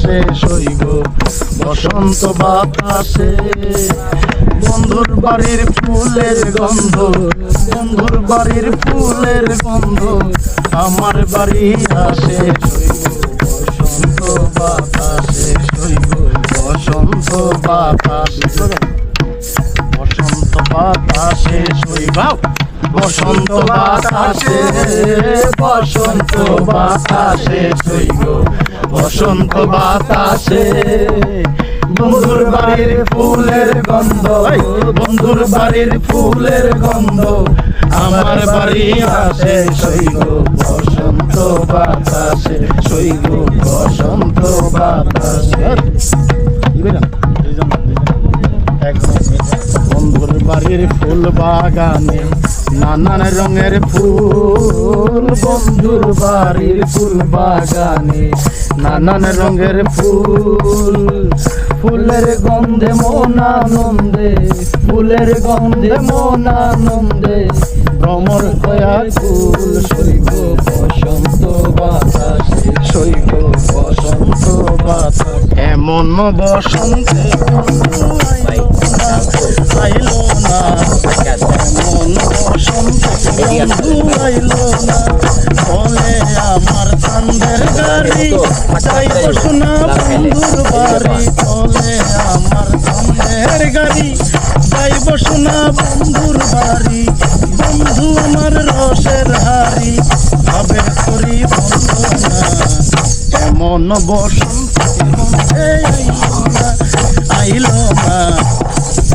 বাতাসে সইব বসন্ত বাতাসে। বন্ধুর বাড়ির ফুলের গন্ধ, বন্ধুর বাড়ির ফুলের গন্ধ আমার বাড়ি আসে সইব বসন্ত বাতাসে সইব বসন্ত বাতাসে। বসন্ত বাতাসে সইব বসন্ত বাতাসে, বসন্ত বাতাসে সইব বসন্ত বাতাসে। বন্ধুর বাড়ির ফুলের গন্ধ, বন্ধুর বাড়ির ফুলের গন্ধ আমার বাড়ি আসে সইব বসন্ত বাতাসে সইব বসন্ত বাতাসে। বন্ধুর বাড়ির ফুল বাগানে নানান রঙের ফুল, বন্ধুর বাড়ির ফুল বাগানে নানান রঙের ফুল। ফুলের গন্ধে মন আনন্দে, ফুলের গন্ধে মন আনন্দে ভ্রমর হয়া ফুল সইব বসন্ত বাতাসে সইব বসন্ত বাতাস। এমন বসন্তে আইলো না, এমন বসন্তে বন্ধু আইলো না। বলে আমার কান্দের গাড়ি যাইব শোনা বন্ধুর বাড়ি, বলে আমার কান্দের গাড়ি যাইব শোনা বন্ধুর বাড়ি। বন্ধু আমার রসের হাড়ি ভাবের করি বন্ধু না, এমন বসন্ত আইলো না,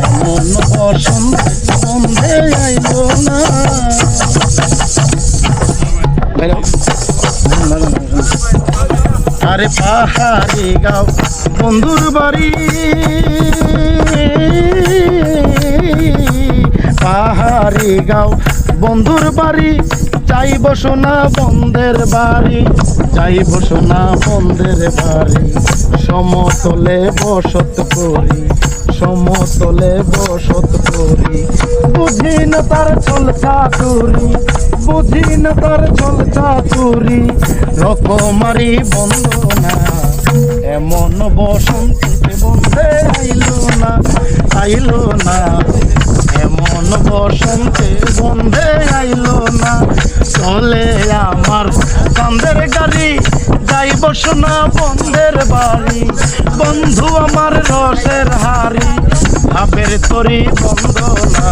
এমন বসন্ত বন্ধে আইলো না। আরে পাহাড়ি গাও বন্ধুর বাড়ি, পাহাড়ি গাও বন্ধুর বাড়ি যাইব সোনা বন্ধের বাড়ি, যাইব সোনা বন্ধের বাড়ি। সমতলে বসত করি, সমতলে বসত করি। বুঝি না তার ছল চাতুরি, বুঝি না তার ছল চাতুরি রকমারি বন্দনা। এমন বসন্তে বন্ধে আইলো না, আইলো না, এমন বসন্তে বন্ধে আইলো না। চলে আমার কান্দের গাড়ি যাইব সোনা বন্ধের বাড়ি। বন্ধু আমার রসের হাড়ি ভাবের তরি বন্দনা,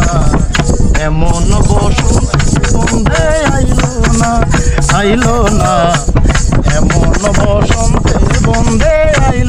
এমন বসন্তে বন্ধে আইলো না, আইলো না, এমন বসন্তে বন্ধে আইলো।